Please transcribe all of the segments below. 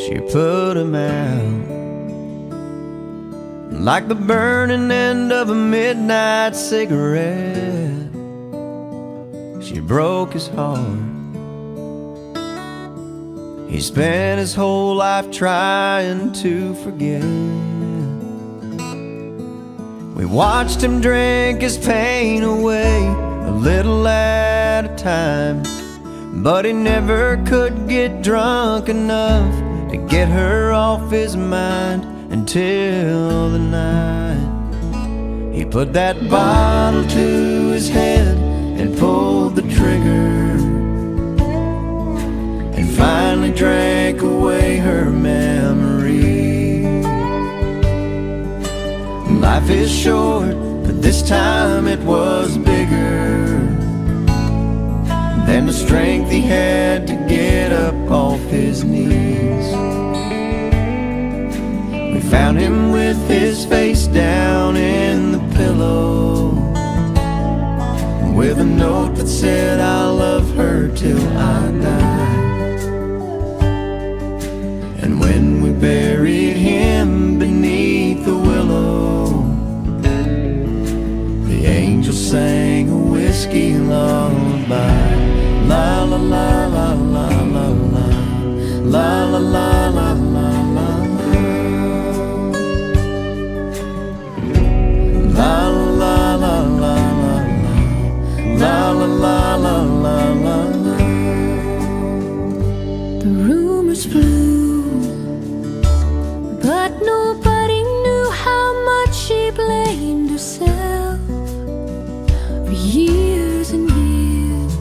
she put him out. Like the burning end of a midnight cigarette, she broke his heart. He spent his whole life trying to forget. We watched him drink his pain away, a little at a time, but he never could get drunk enough to get her off his mind until the night he put that bottle to his head and pulled the trigger, and finally drank away her memory. Life is short, but this time it was bigger than the strength he had to get up off his knees. We found him with his face down in the pillow, with a note that said, "I'll love her till I die." And when we buried him beneath the willow, the angel sang a whiskey lullaby. La la la la la la la, la la la la la la, la la la la la, la la la la la la. The rumors flew, but nobody knew how much she blamed herself for years and years.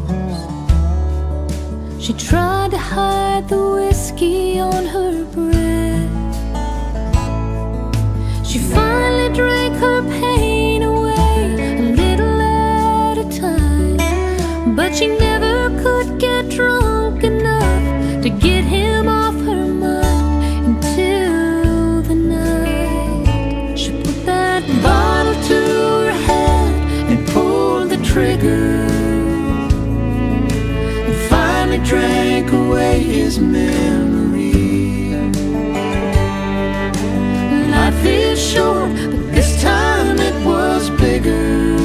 She tried to hide the whiskey on her breath. She finally drank her pain away, a little at a time, but she never could get drunk enough to get him off her mind until the night she put that bottle to her head and pulled the trigger, and finally drank away his memory. Life is short, but this time it was bigger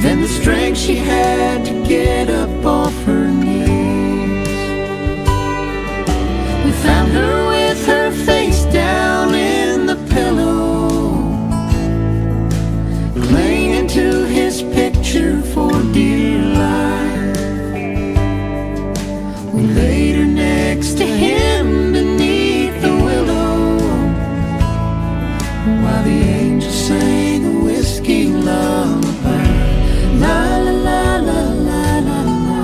than the strength she had to get up off her knees. We found her with her face down in the pillow, clinging to his picture for dear life. We laid her next to him beneath the willow, while the angel sang a whiskey lullaby. La la la la la la la,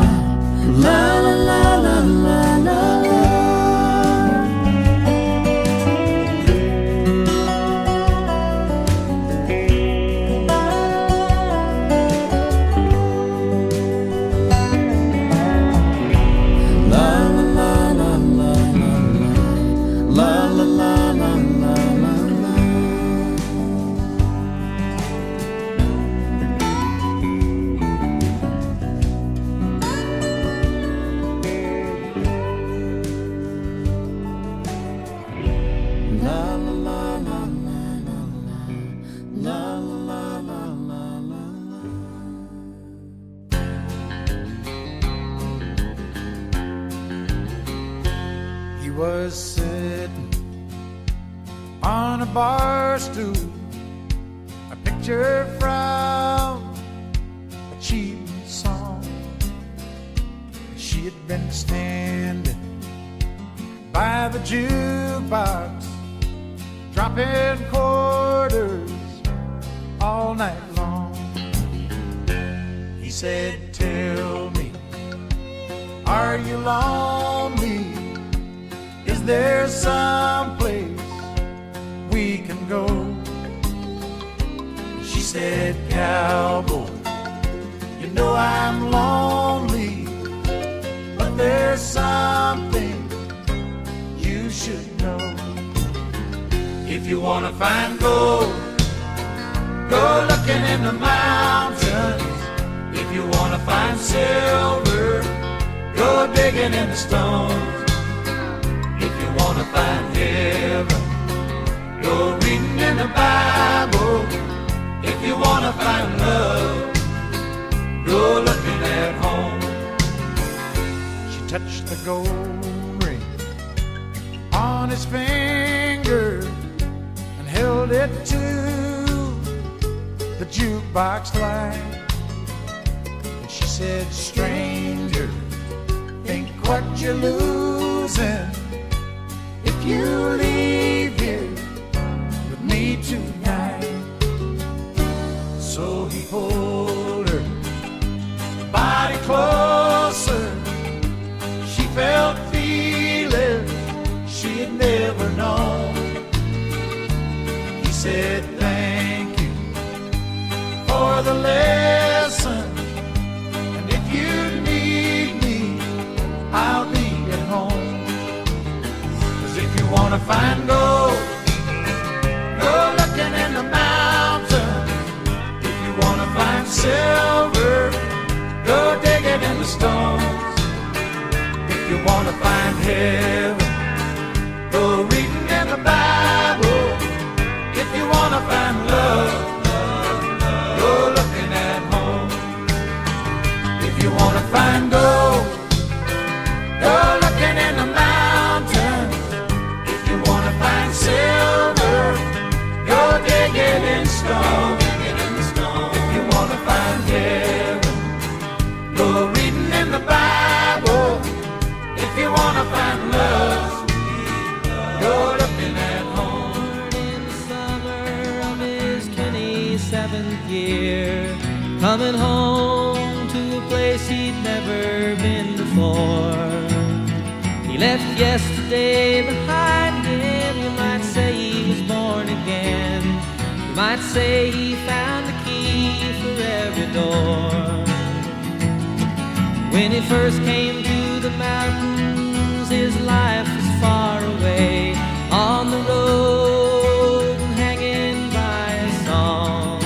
la la la la la la. He was sitting on a bar stool, a picture from a cheap song. She had been standing by the jukebox, dropping quarters all night long. He said, "Tell me, are you lonely? Is there some place we can go?" She said, "Cowboy, you know I'm lonely, but there's something you should know. If you wanna find gold, go looking in the mountains. If you wanna find silver, go digging in the stones. gold ring on his finger and held it to the jukebox light. And she said, stranger, think what you're losing if you leave here with me tonight. So he pulled her body closer. She felt feelings she had never known. He said, thank you for the lesson, and if you need me, I'll be at home. 'Cause if you wanna find gold, go looking in the mountains. If you wanna find silver, go digging in the stones. If you wanna find heaven, go reading in the Bible. If you wanna find love, go looking at home. If you wanna find gold, go looking in the mountains. If you wanna find silver, go digging in stone. If you wanna find heaven, go reading in the Bible. If you wanna find love, go looking at home. In the summer of his 27th year, coming home to a place he'd never been before. He left yesterday behind him. You might say he was born again. You might say he found the key for every door. When he first came to the mountains, his life was far away, on the road and hanging by a song.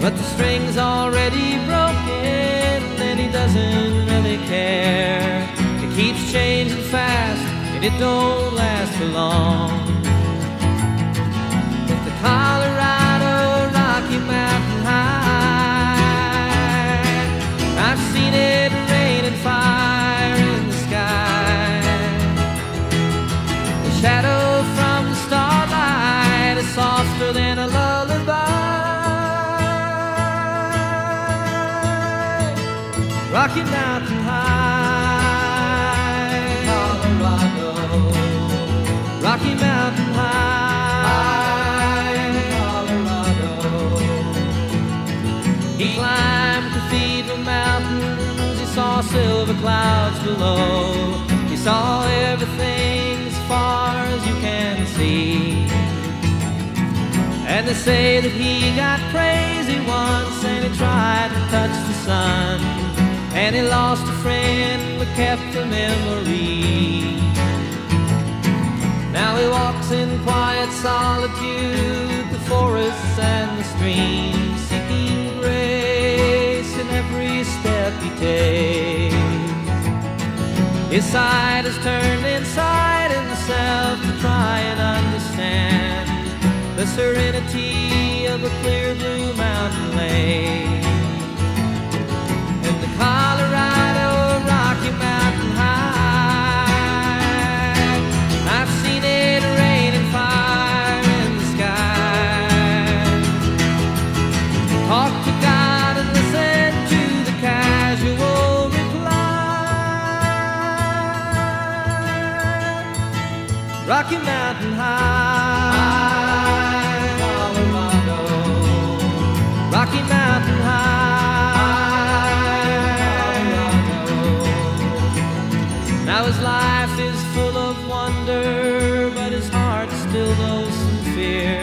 But the string's already broken and he doesn't really care. It keeps changing fast and it don't last for long. With the Colorado Rocky Mountain High, I've seen it rain and fire in the sky. The shadow from the starlight is softer than a lullaby. Rocky Mountain High, Colorado. Rocky Mountain High, Colorado. He climbed Cathedral Mountains, he saw silver clouds below. He saw everything as far as you can see. And they say that he got crazy once and he tried to touch the sun. And he lost a friend but kept a memory. Now he walks in quiet solitude, the forests and the streams, seeking grace in every step he takes. His side is turned inside himself to try and understand the serenity of a clear blue mountain lake. And the Colorado Rocky Mountain High, I've seen it rain and fire in the sky. Talk to God and listen to the casual reply. Rocky Mountain High, Colorado. Rocky Mountain High, Colorado. Now his life is full of wonder, but his heart still knows some fear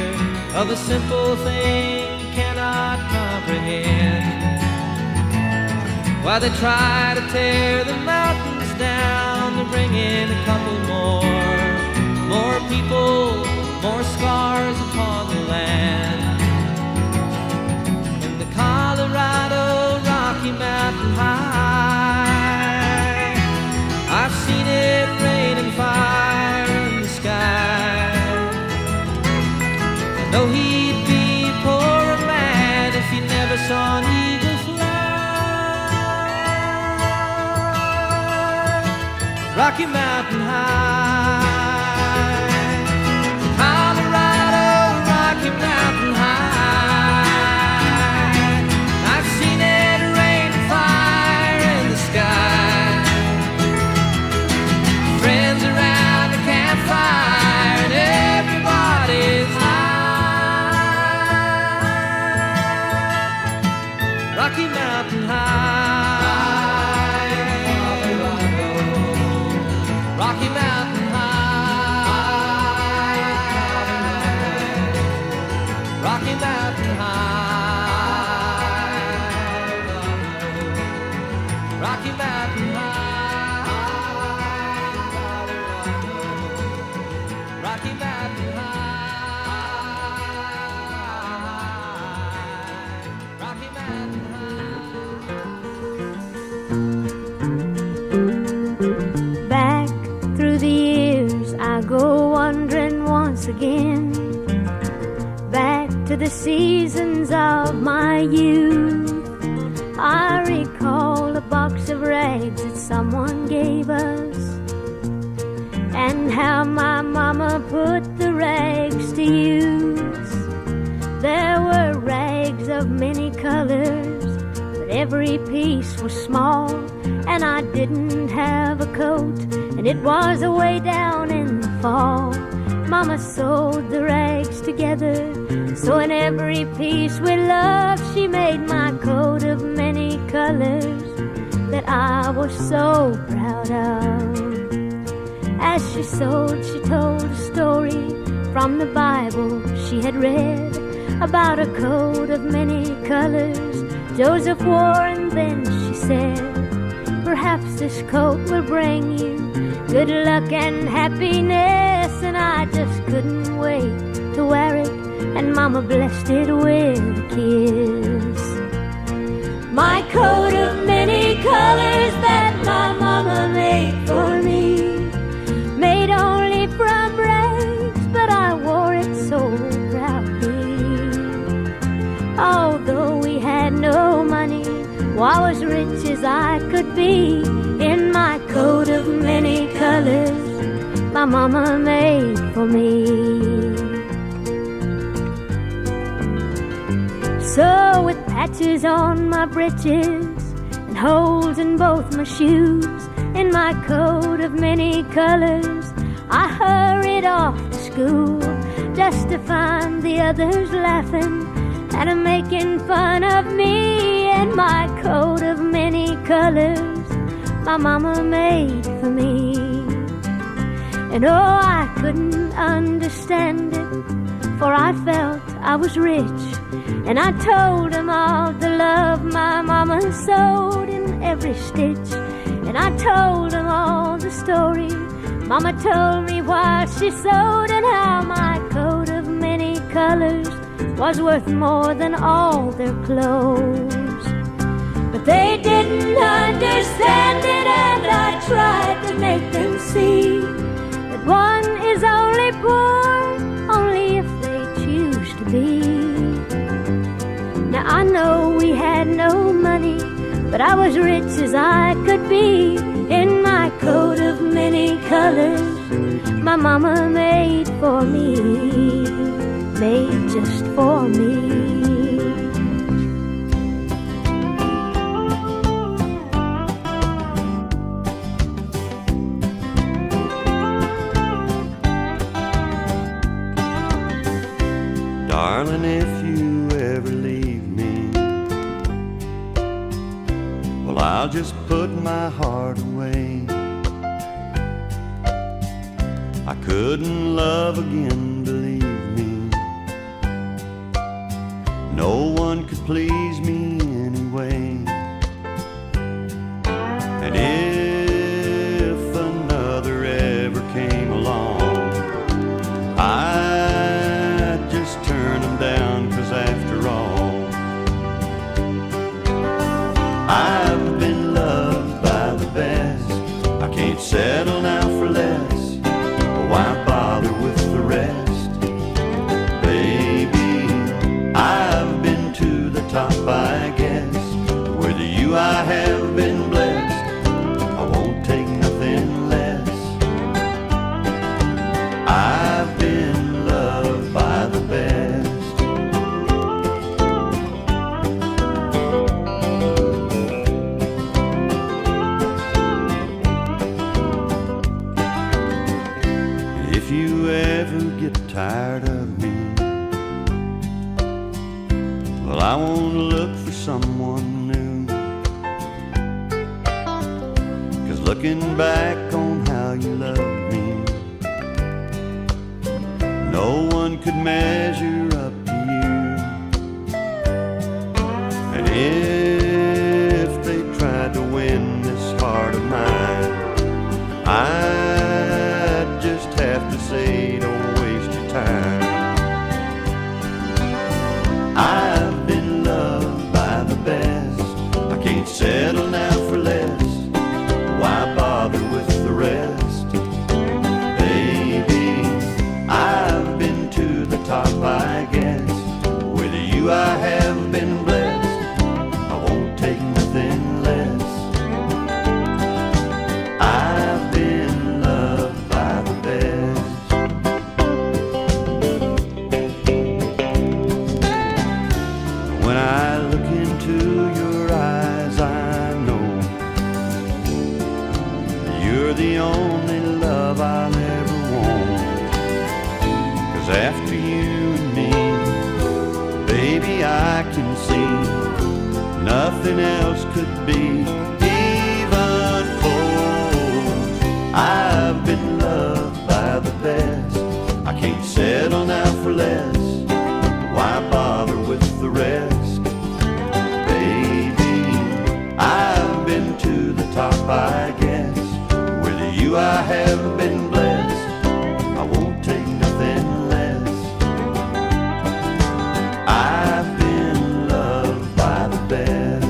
of a simple thing he cannot comprehend. While they try to tear the mountains down to bring in a couple more people, more scars upon the land. In the Colorado Rocky Mountain High, I've seen it rain and fire in the sky. I know he'd be a poorer man if he never saw an eagle fly. Rocky Mountain High. Colorado, Rocky Mountain High. I've seen it rain fire in the sky. Friends around the campfire and everybody's high. Rocky Mountain High. Rocky Mountain High. Rocky Mountain High. Rocky Mountain High. Rocky Mountain High. Rocky Mountain High. Back through the years I go wandering once again, back to the seasons of my youth. I recall a box of rags that someone gave us, and how my mama put the rags to use. There were rags of many colors, but every piece was small, and I didn't have a coat, and it was away down in the fall. Mama sewed the rags together, so in every piece with love she made my coat of many colors that I was so proud of. As she sewed, she told a story from the Bible she had read about a coat of many colors Joseph wore, and then she said, perhaps this coat will bring you good luck and happiness. And I just couldn't wait to wear it, and Mama blessed it with a kiss. My coat of many colors that my mama made for me, made only from rags, but I wore it so proudly. Although we had no money, well, I was rich as I could be in my coat of many colors my mama made for me. So with patches on my breeches and holes in both my shoes, in my coat of many colors I hurried off to school, just to find the others laughing and making fun of me in my coat of many colors my mama made for me. And oh, I couldn't understand it, for I felt I was rich, and I told them all the love my mama sewed in every stitch. And I told them all the story Mama told me while she sewed, and how my coat of many colors was worth more than all their clothes. But they didn't understand it, and I tried to make them see that one is only poor only if they choose to be. Now I know we had no money, but I was rich as I could be in my coat of many colors my mama made for me, made just for me. Darling, if you ever leave me, well, I'll just put my heart away. I couldn't love again, believe me. No one could please me anyway. And if another ever came along, I'd just turn them down, 'cause after all, I've been loved by the best. I can't settle now for less. Why bother with the rest? Baby, I've been to the top. If you ever get tired of me, well, I want to look for someone new. 'Cause looking back on how you loved me, no one could measure up to you. And if they tried to win this heart of mine, I'd just have to say, don't waste your time. I've been loved by the best. I can't settle now for less. Why bother with the rest? Baby, I've been to the top, I guess. With you I have been blessed. I won't take nothing less. I've been loved by the best. When I look into your eyes, I know you're the only love I'll ever want. 'Cause after you and me, baby, I can see nothing else could be even close. I've been loved by the best. I can't settle now for less. Why bother with the rest? Baby, I've been to the top, I guess. With you I have been blessed. I won't take nothing less. I've been loved by the best.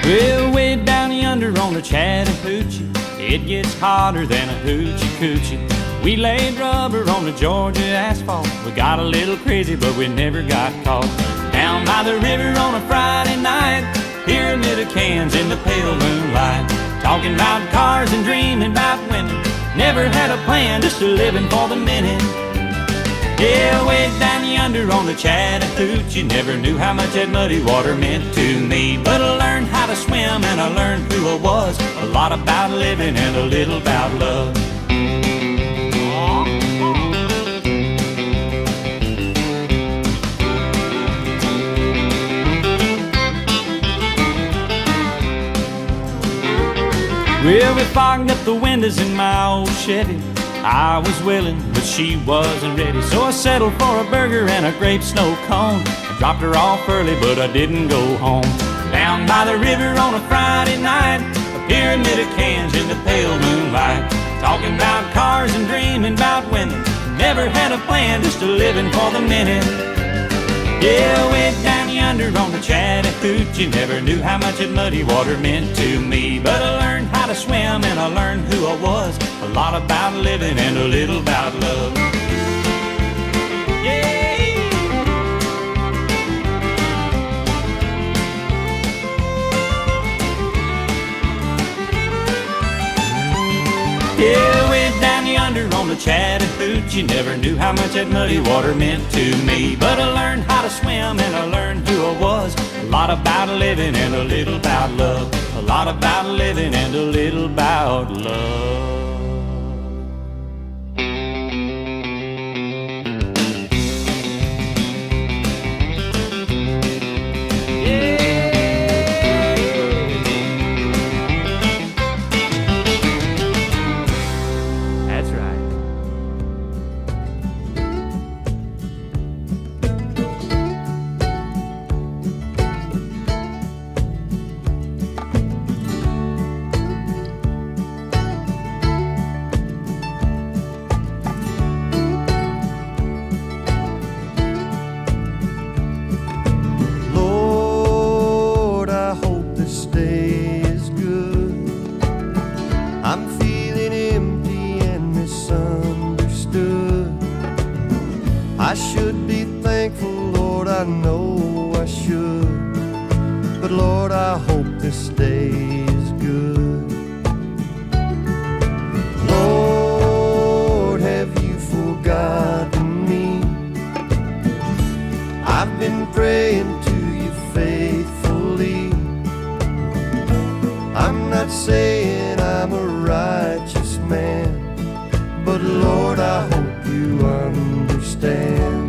Well, way down yonder on the Chattahoochee, it gets hotter than a hoochie coochie. We laid rubber on the Georgia asphalt. We got a little crazy, but we never got caught. Down by the river on a Friday night, pyramid of cans in the pale moonlight. Talking about cars and dreaming about women. Never had a plan, just a living for the minute. Yeah, way down yonder on the Chattahoochee, never knew how much that muddy water meant to me. But I learned how to swim and I learned who I was. A lot about living and a little about love. Well, we fogged up the windows in my old Chevy. I was willing, but she wasn't ready. So I settled for a burger and a grape snow cone. I dropped her off early, but I didn't go home. Down by the river on a Friday night, a pyramid of cans in the pale moonlight. Talking about cars and dreaming about women. Never had a plan, just a living for the minute. Yeah, way down yonder on the Chattahoochee, never knew how much that muddy water meant to me. But I learned how to swim and I learned who I was. A lot about living and a little about love. Yeah, way down yonder on the Chattahoochee, never knew how much that muddy water meant to me. But I learned how to swim and I learned who I was. A lot about living and a little about love. A lot about living and a little about love. should be thankful, Lord, I know I should. But Lord, I hope this day is good. Lord, have you forgotten me? I've been praying to you faithfully. I'm not saying I'm a righteous man, but Lord, I hope you understand.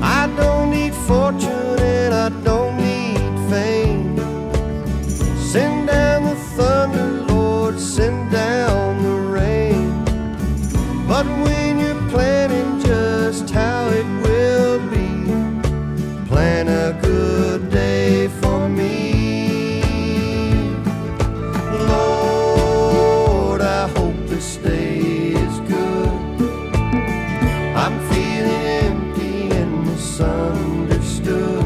I don't need fortune and I don't need fame. Send down the thunder, Lord, send down the rain. But when you're planning just how it will be, plan a good day for me. Lord, I hope this day is good. I'm feeling empty and misunderstood.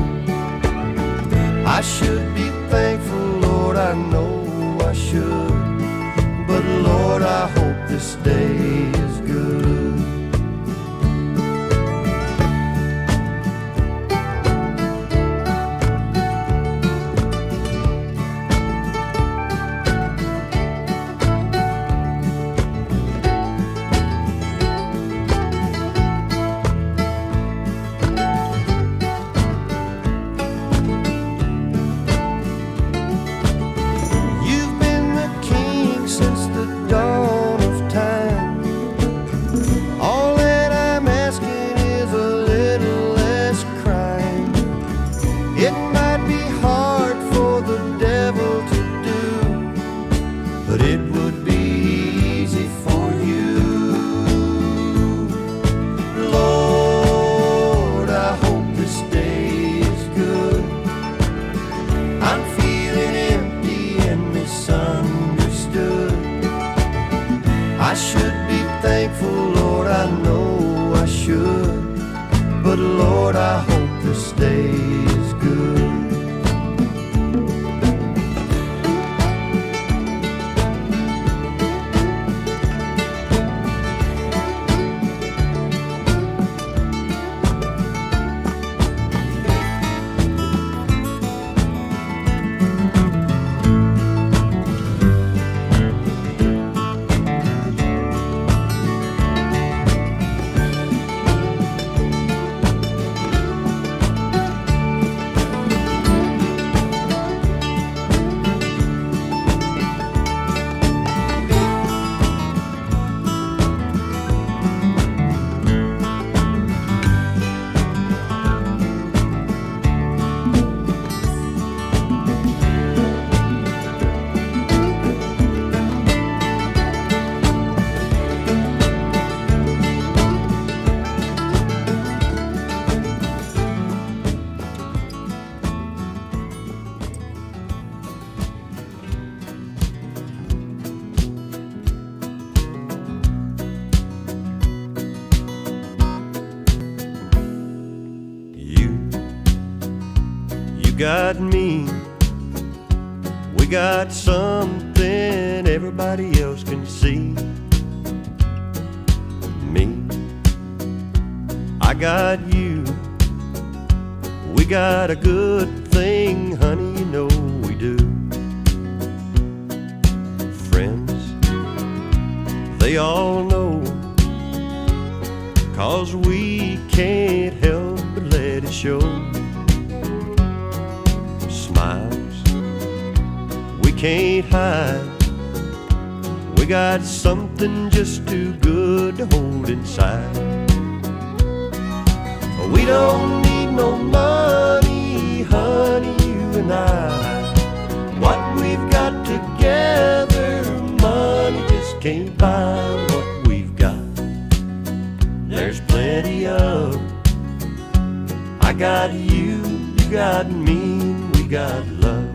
I should be thankful, Lord, I know I should. But Lord, I hope this day is good. Since the dawn of time, all that I'm asking is a little less crime. It might be hard for the devil to do, but it would be easy for you. Lord, I hope this day is good. I'm feeling empty and misunderstood. I should be thankful, Lord, I know I should. But Lord, I hope this day is good. You got me, we got something everybody else can see. Me, I got you, we got a good thing, honey, you know we do. Friends, they all know, 'cause we can't help but let it show. Smiles we can't hide, we got something just too good to hold inside. We don't need no money, honey, you and I. What we've got together, money just can't buy what we've got. There's plenty of, I got you, you got me, we got love.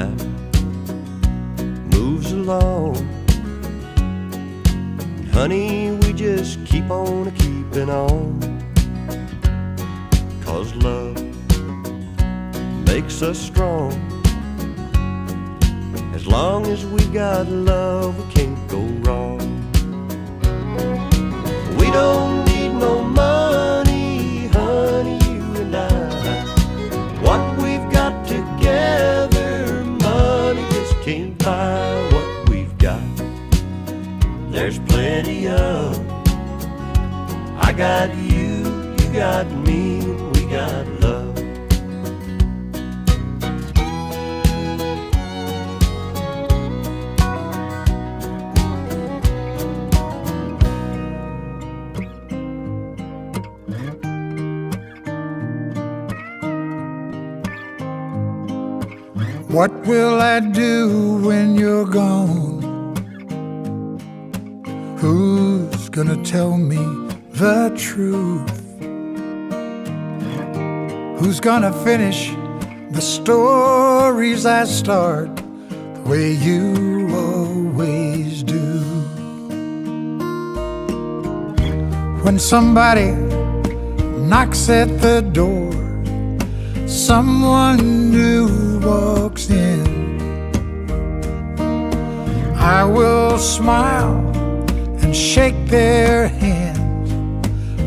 time moves along. Honey, we just keep on keeping on, 'cause love makes us strong. As long as we got love, we can't go wrong. We don't need no money, honey, you and I. What we've got together, money just can't buy what we've got. There's plenty of. I got you, you got me, we got love. What will I do when you're gone? Who's gonna tell me the truth? Who's gonna finish the stories I start the way you always do? When somebody knocks at the door, someone new walks in, I will smile and shake their hands,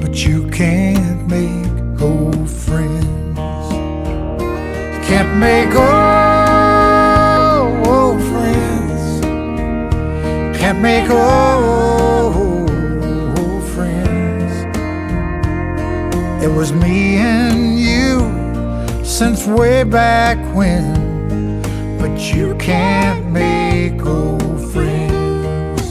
but you can't make old friends. Can't make old friends. Can't make old friends. It was me and you since way back when, but you can't make old friends.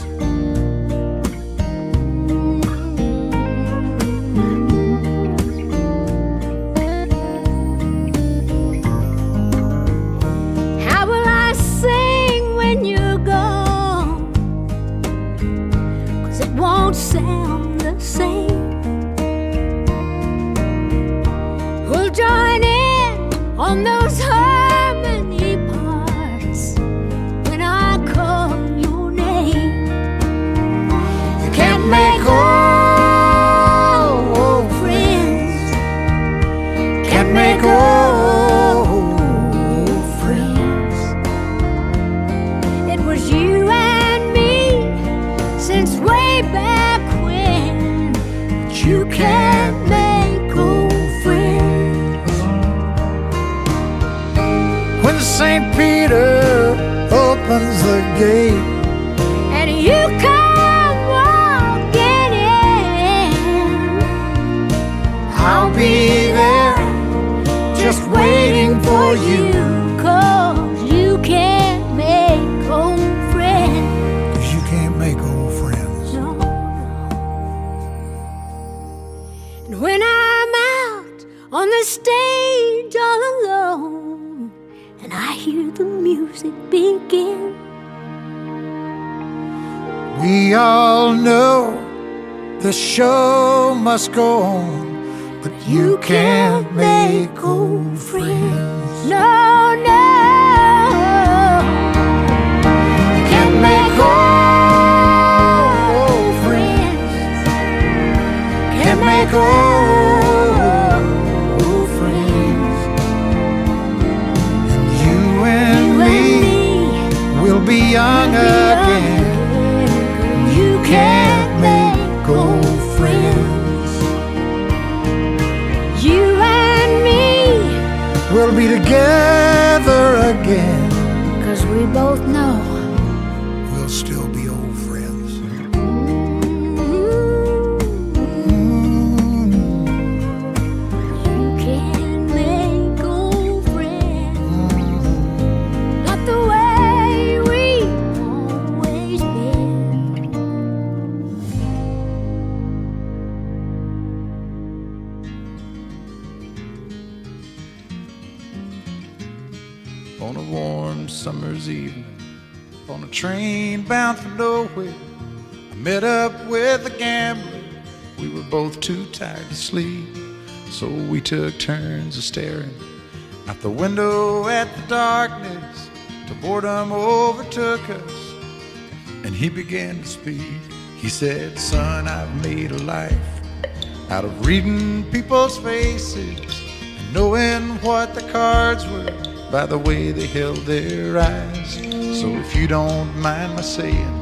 How will I sing when you're gone? 'Cause it won't sound the same. We'll join in on those harmony parts when I call your name. You can't make old friends. Can't make old friends. It was you and me since way back when, but you can't make old friends. When St. Peter opens the gate And you come walking in, I'll be there just waiting for you. 'Cause you can't make old friends. 'Cause you can't make old friends. No, no. And when I'm out on the stage all alone, and I hear the music begin, We all know the show must go on, but you can't make old friends. no, no. You can't make old friends. Can't make old friends. And you and me will be young again. You Can't make old friends. You and me, We'll be together again. 'cause we both know We'll still be old friends. you can't make old friends. Not the way we've always been. On a warm summer's evening, on a train bound for nowhere, I met up with a gambler. We were both too tired to sleep, so we took turns of staring out the window at the darkness till boredom overtook us and he began to speak. He said, son, I've made a life out of reading people's faces and knowing what the cards were by the way they held their eyes. So if you don't mind my saying,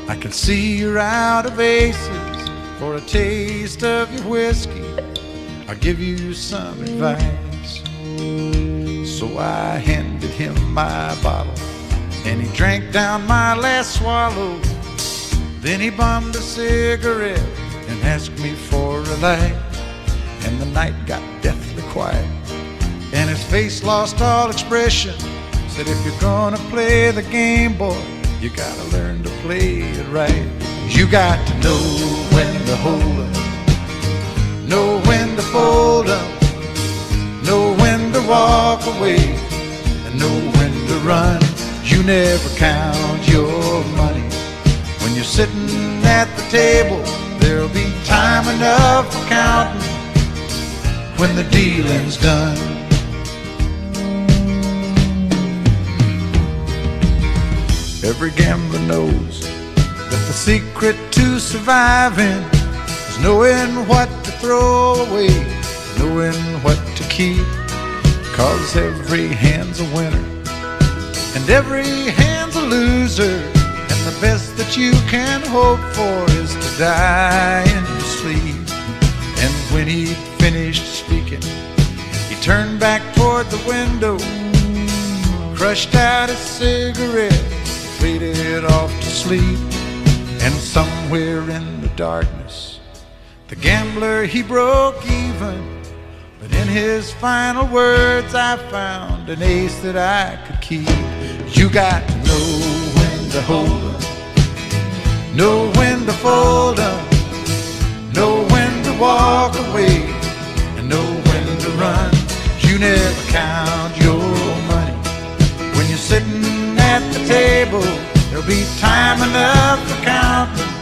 I can see you're out of aces. For a taste of your whiskey, I'll give you some advice. So I handed him my bottle and he drank down my last swallow. Then he bummed a cigarette and asked me for a light. And the night got deathly quiet and his face lost all expression. Said, if you're gonna play the game, boy, you gotta learn to play it right. You got to know when to hold up, know when to fold up, know when to walk away, and know when to run. You never count your money when you're sitting at the table. There'll be time enough for counting when the dealing's done. Every gambler knows that the secret to surviving is knowing what to throw away, knowing what to keep. 'Cause every hand's a winner and every hand's a loser, and the best that you can hope for is to die in your sleep. And when he finished speaking, he turned back toward the window, crushed out his cigarette, faded off to sleep. And somewhere in the darkness, the gambler, he broke even. But in his final words, I found an ace that I could keep. You got to know when to hold up, know when to fold up, know when to walk away, and know when to run. You never count your money when you're sitting at the table. There'll be time enough for counting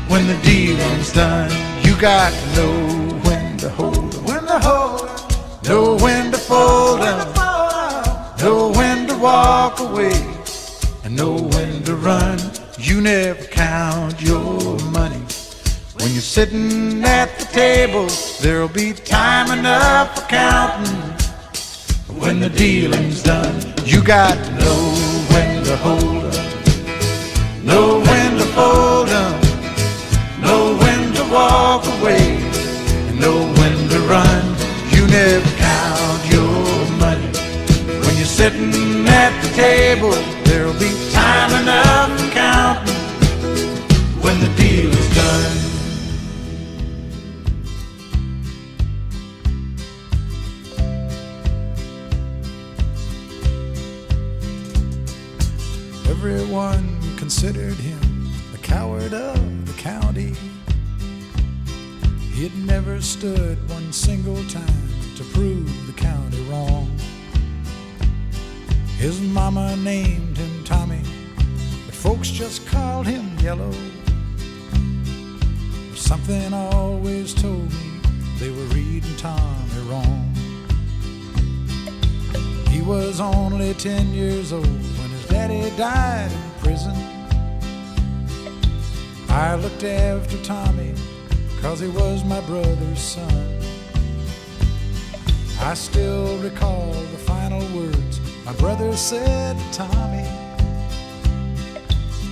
when the dealing's done. You got to know when to hold up, when to hold up, know when to fold up, know when to walk away, and know when to run. You never count your money when you're sitting at the table. There'll be time enough for counting when the dealing's done. You got to know when to hold up, know when to fold up, know when to walk away, and know when to run. You never count your money when you're sitting at the table. There'll be time enough for counting when the deal is done. Everyone considered him the coward of the county. He had never stood one single time to prove the county wrong. His mama named him Tommy, but folks just called him Yellow. Something always told me they were reading Tommy wrong. He was only 10 years old when his daddy died in prison. I looked after Tommy 'cause he was my brother's son. I still recall the final words my brother said to Tommy.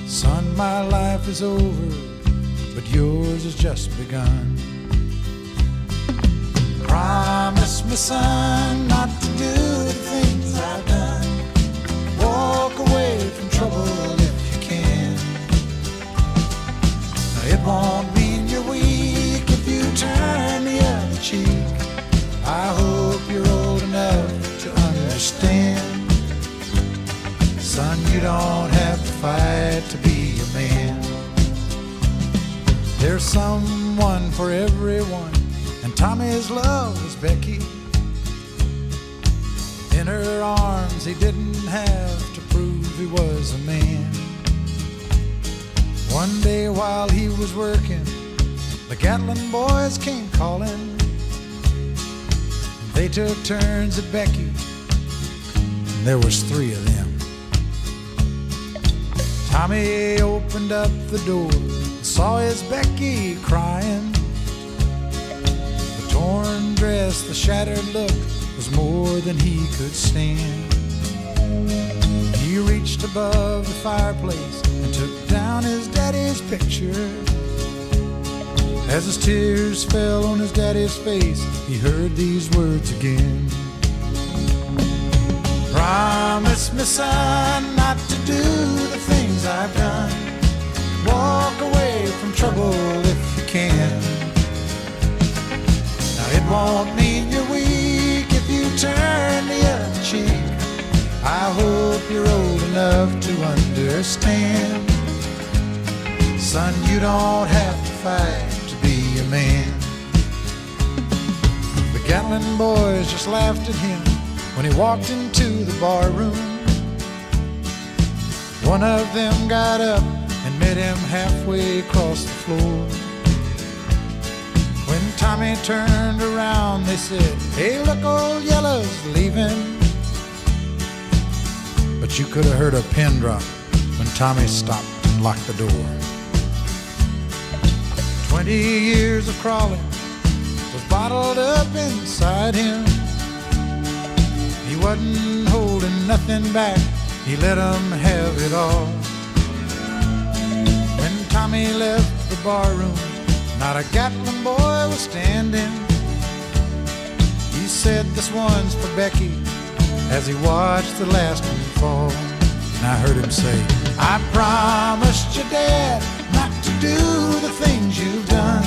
Son, my life is over, but yours has just begun. Promise me, son, not to do the things I've done. Walk away from trouble if you can. It won't mean you're weak if you turn the other cheek. I hope you're old enough to understand. Son, you don't have to fight to be a man. There's someone for everyone, and Tommy's love was Becky. In her arms he didn't have to prove he was a man. One day while he was working, the Gatlin boys came calling. They took turns at Becky, and there was 3 of them. Tommy opened up the door and saw his Becky crying. The torn dress, the shattered look was more than he could stand. He reached above the fireplace and took down his daddy's picture. As his tears fell on his daddy's face, he heard these words again. Promise me, son, not to do the things I've done. Walk away from trouble if you can. Now it won't mean you're weak if you turn the other cheek. I hope you're old enough to understand. Son, you don't have to fight to be a man. The Gatlin boys just laughed at him when he walked into the bar room. One of them got up and met him halfway across the floor. When Tommy turned around, they said, "Hey, look, old Yellow's leaving." But you could have heard a pin drop when Tommy stopped and locked the door. 20 years of crawling was bottled up inside him. He wasn't holding nothing back, he let 'em have it all. When Tommy left the barroom, not a Gatlin boy was standing. He said, "This one's for Becky," as he watched the last one fall. And I heard him say, "I promised your dad not to do the things you've done.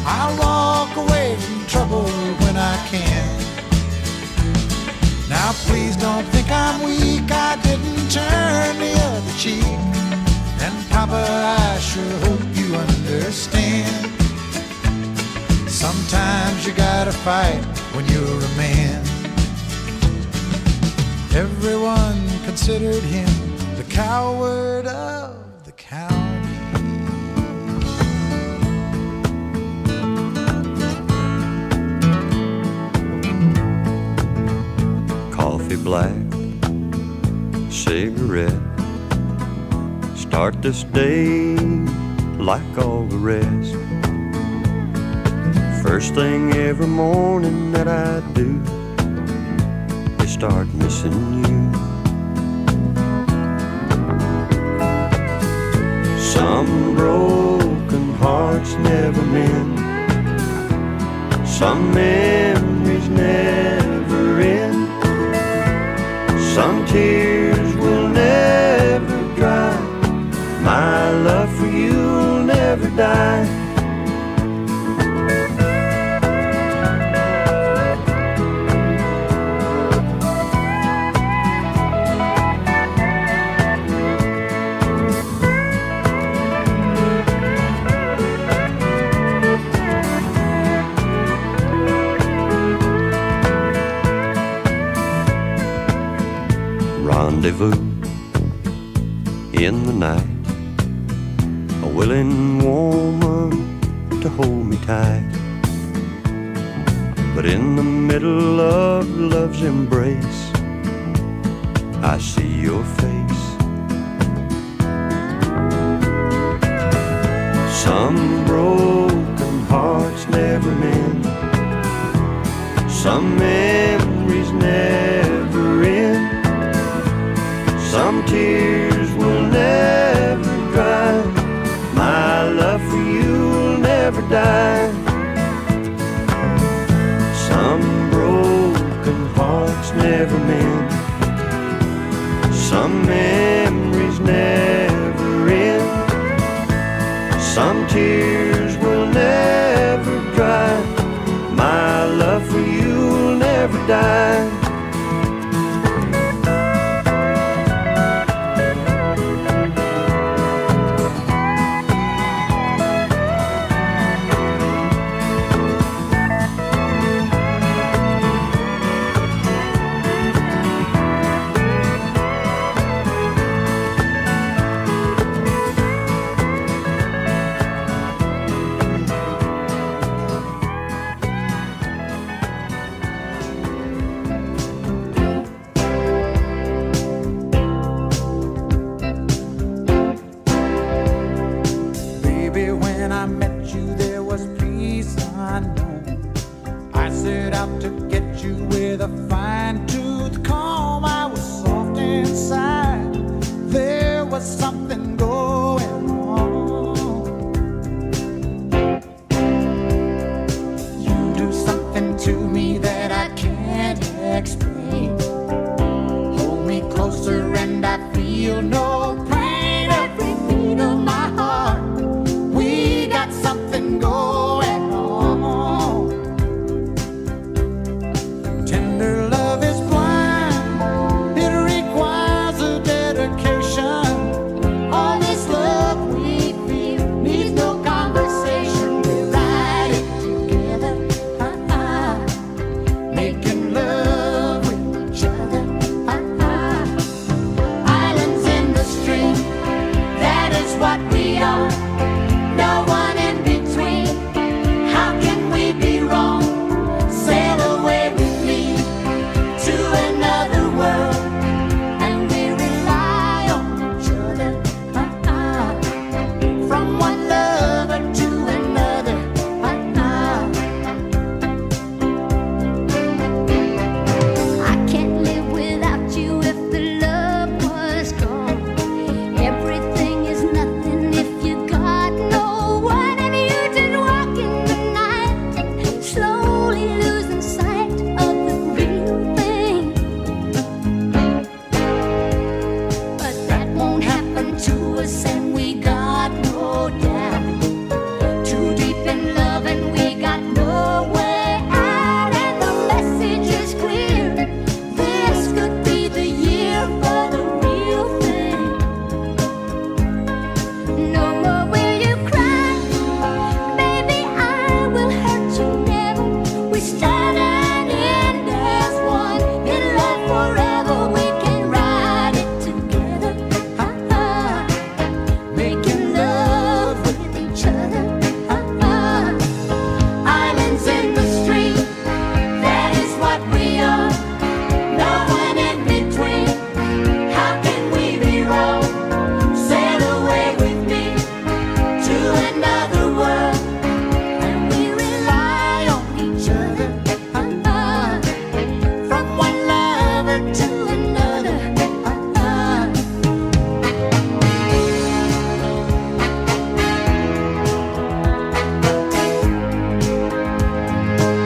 I'll walk away from trouble when I can. Now please don't think I'm weak, I didn't turn the other cheek. And Papa, I sure hope you understand. Sometimes you gotta fight when you're a man." Everyone considered him the coward of the county. Coffee black, cigarette. Start this day like all the rest. First thing every morning that I do is start missing you. Some broken hearts never mend. Some memories never end. Some tears will never dry. My love for you will never die. Rendezvous in the night, a willing woman to hold me tight. But in the middle of love's embrace, I see your face. Some broken hearts never mend. Some memories never end. Some tears will never dry. My love for you will never die. Some broken hearts never mend. Some memories never end. Some tears will never dry. My love for you will never die. I feel no pain every beat of my heart. We got something going on. Tender love is blind, it requires a dedication. All this love we feel needs no conversation. We ride it together, making love with each other. Islands in the stream, that is what we are. No one in between. How can we be wrong? Sail away with me to another world, and we rely on each other. From one lover to another. I can't live without you if the love was gone. Everything is nothing if you got no one, and you just walk in the night, slowly losing sight of the real thing. But that won't happen to us, and we got no doubt. Too deep in love, and we got no way out, and the message is clear. This could be the year for the real thing. No more will you cry, baby, I will hurt you never. We start and end as one, in love forever. We can ride it together, making love with each other. Islands in the stream, that is what we are. No one in between. How can we be wrong? Sail away with me to another world, and we rely on each other. From one lover to another.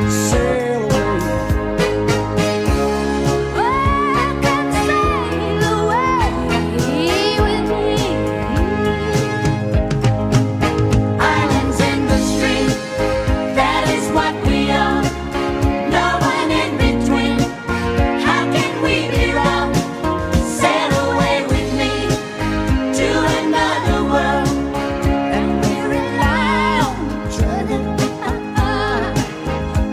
Sail away. Oh, come sail away with me. Islands in the stream, that is what we are. No one in between. How can we be wrong? Sail away with me to another world, and we rely on each other.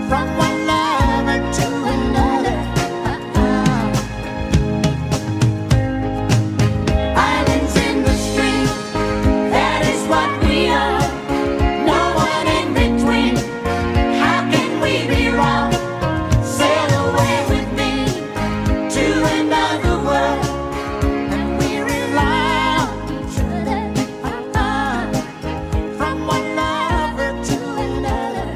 From one lover to another. Islands in the stream, that is what we are. No one in between. How can we be wrong? Sail away with me to another world, and we rely on each other. From one lover to another.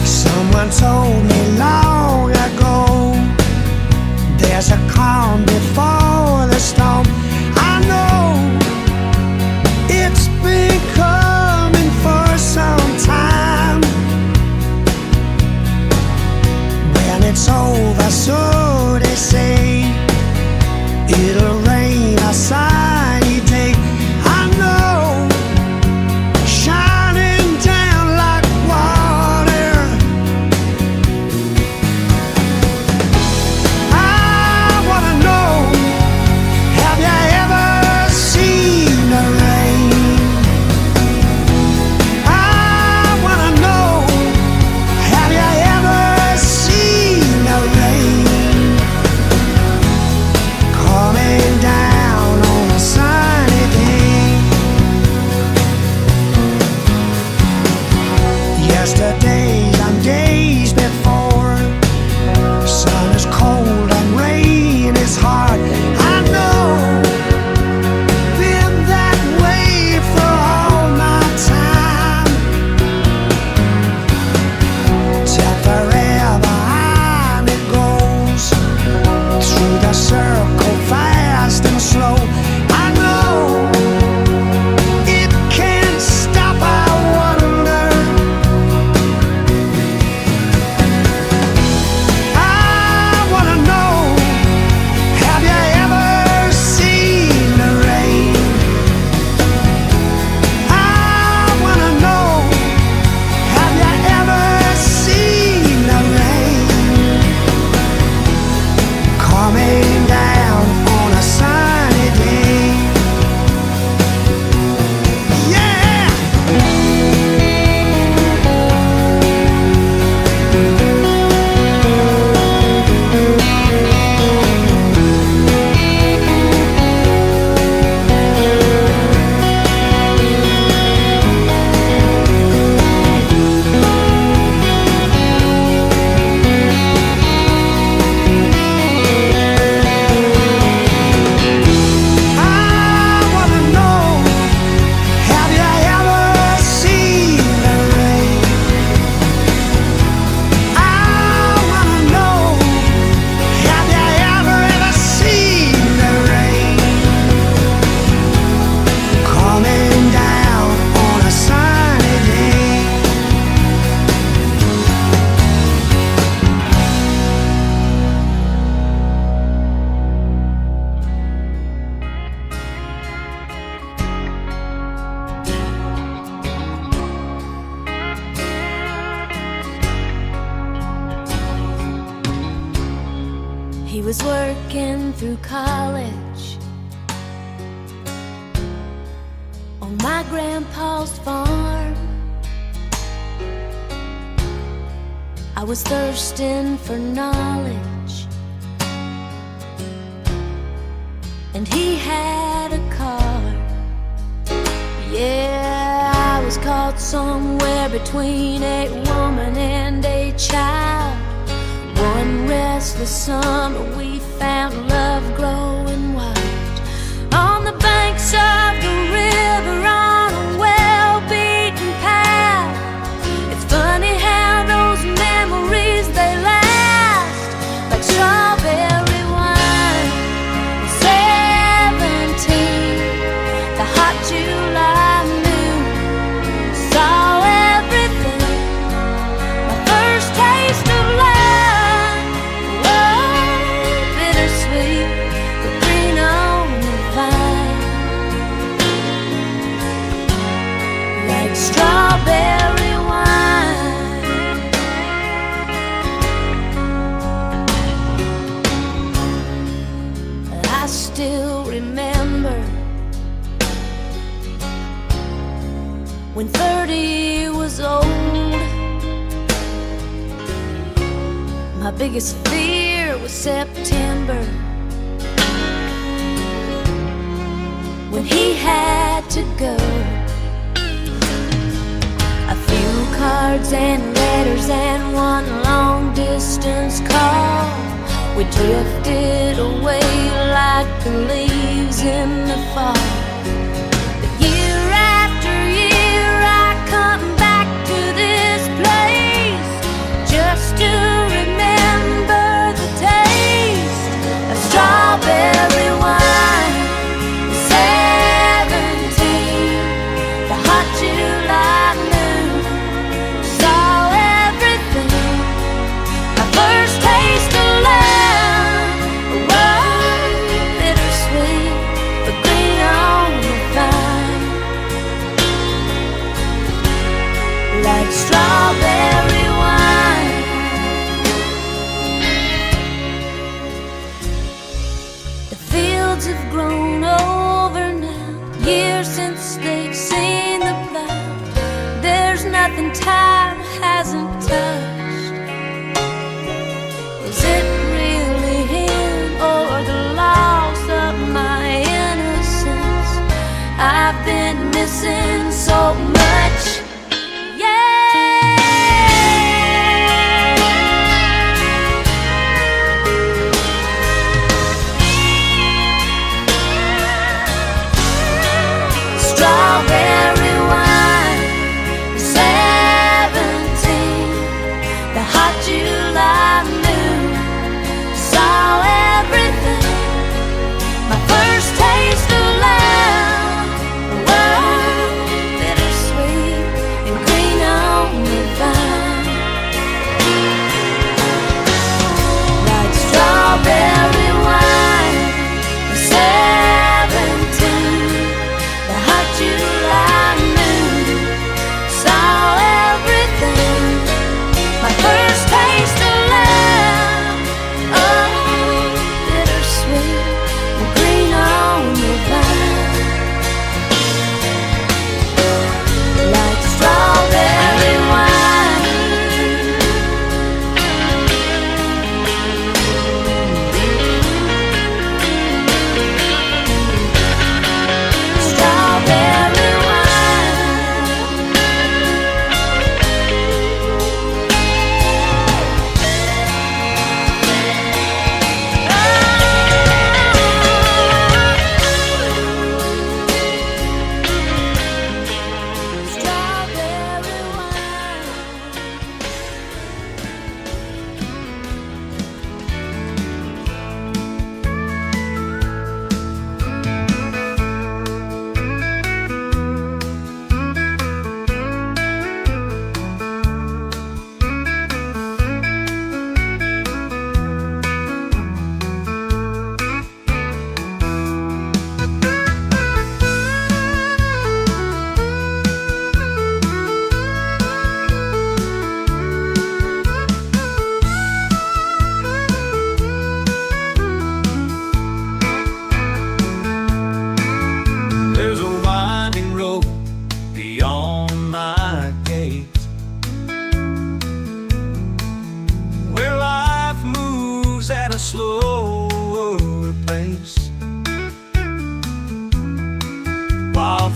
Someone told me long ago, there's a calm before the storm. I know it's been coming for some time. When it's over, so they say, it'll rain a sunny day. I know, shining down like water. I wanna know, have you ever seen the rain? I wanna know, have you ever seen the rain coming down on through college on my grandpa's farm. I was thirsting for knowledge, and he had a car. Yeah, I was caught somewhere between a woman and a child. One restless summer we found love growing wild on the banks of the river on a well-beaten path. It's funny how those memories, they last like strawberry wine. 17, the hot July moon, saw everything. My first taste of love, oh, bittersweet, the green on the vine, like strawberry wine. I still remember when 30 was old. My biggest fear was September, when he had to go. A few cards and letters and one long distance call. We drifted away like the leaves in the fall. But year after year I come back to this place just to remember the taste of strawberry wine. 17, the hot July moon, saw everything. My first taste of love, oh, bittersweet, but green on the vine, like strawberry wine. The fields have grown over now, years since they've seen the plow. There's nothing time hasn't touched. Is it really him or the loss of my innocence? I've been missing so much. Strawberry wine, 17, the hot July moon, saw everything. My first taste of love, oh, bittersweet.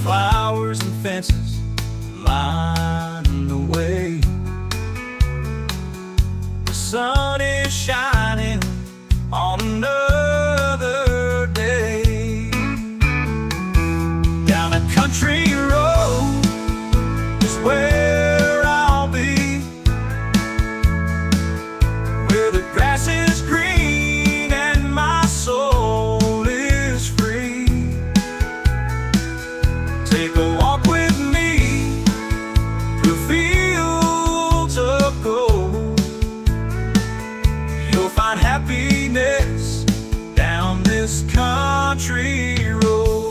flowers and fences line the way. The sun is shining on another day. Down a country road is where I'll be, where the grass is green and my soul is free. Take a walk with me through fields of gold. You'll find happiness down this country road.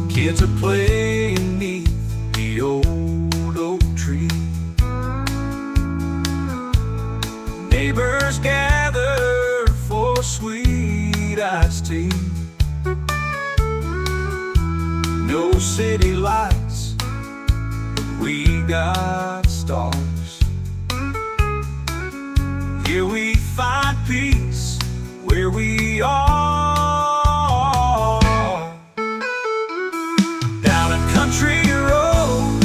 Kids are playing neath the old oak tree. Neighbors gather for sweet iced tea. No city lights, but we got stars. Here we find peace where we are. Down a country road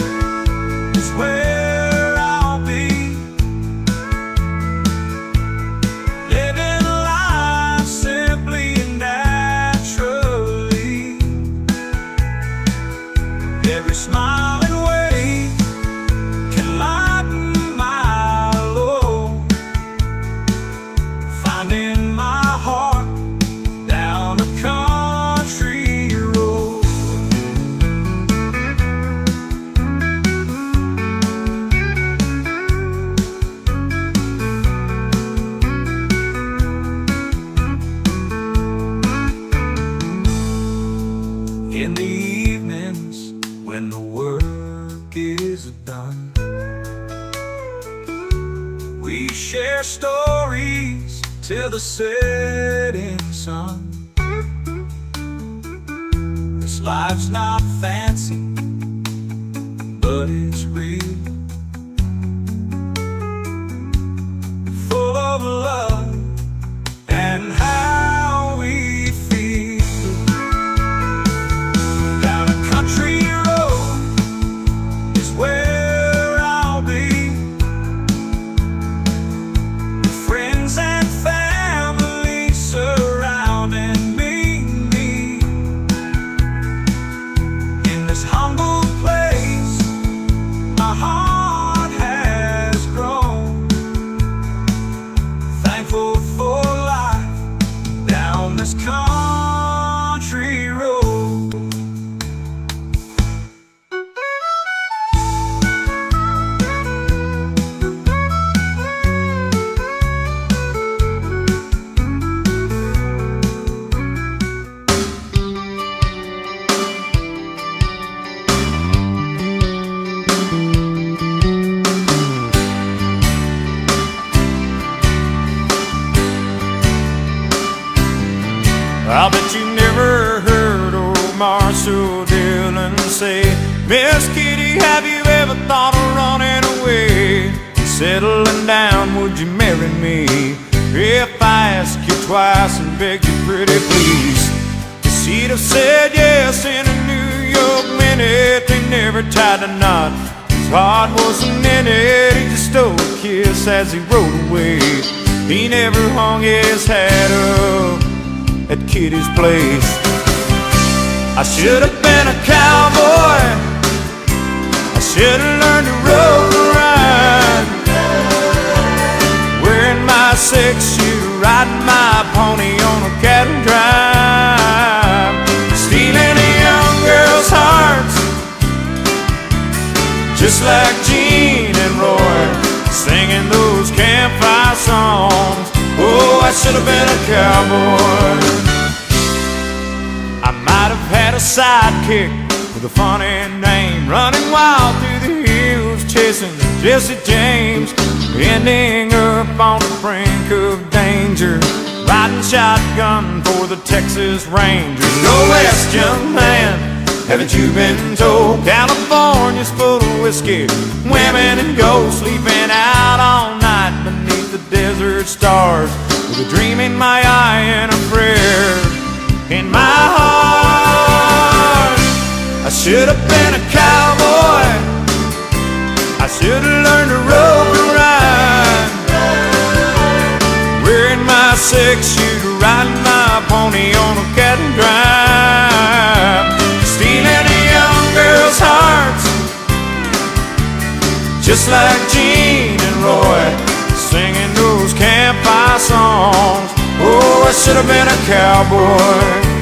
is where I'll be, living life simply and naturally. Every smile and wave can lighten my load, finding my heart down a country road. In the evenings when the work is done, we share stories till the setting sun. This life's not fancy, but it's real, full of love and how we feel. Down a country road is where I'll be, with friends and family surrounding me. In this humble place, my heart has grown, thankful for life down this country road. I bet you never heard old Marshall Dillon say, Miss Kitty, have you ever thought of running away? Settling down, would you marry me? If I asked you twice and begged you pretty please, she'd have said yes in a New York minute. They never tied a knot, his heart wasn't in it. He just stole a kiss as he rode away. He never hung his hat up at Kitty's place. I should have been a cowboy, I should have learned to road ride, wearing my 6-shoe, riding my pony on a cattle drive, stealing a young girl's hearts, just like Gene and Roy, singing those campfire songs. Oh, I should have been a cowboy. I might have had a sidekick with a funny name, running wild through the hills, chasing Jesse James, ending up on the brink of danger, riding shotgun for the Texas Rangers. Go west, young man, haven't you been told? California's full of whiskey, women and gold, sleeping out all night beneath the desert stars. with a dream in my eye and a prayer in my heart. I should have been a cowboy. I should have learned to rope and ride, wearing my 6-shooter, riding my pony on a cattle drive, stealing a young girl's hearts, just like Gene and Roy, singing those campfire songs. Oh, I should have been a cowboy.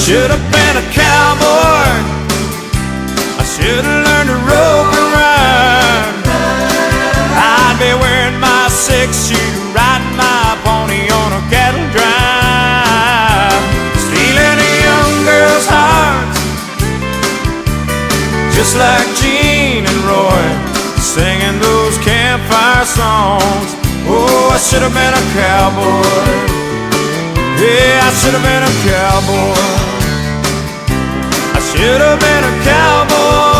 Should have been a cowboy. I should have learned to rope and ride. I'd be wearing my 6-shooter, riding my pony on a cattle drive, stealing a young girl's heart, just like Gene and Roy, singing those campfire songs. Oh, I should have been a cowboy. Yeah, I should have been a cowboy. I should have been a cowboy.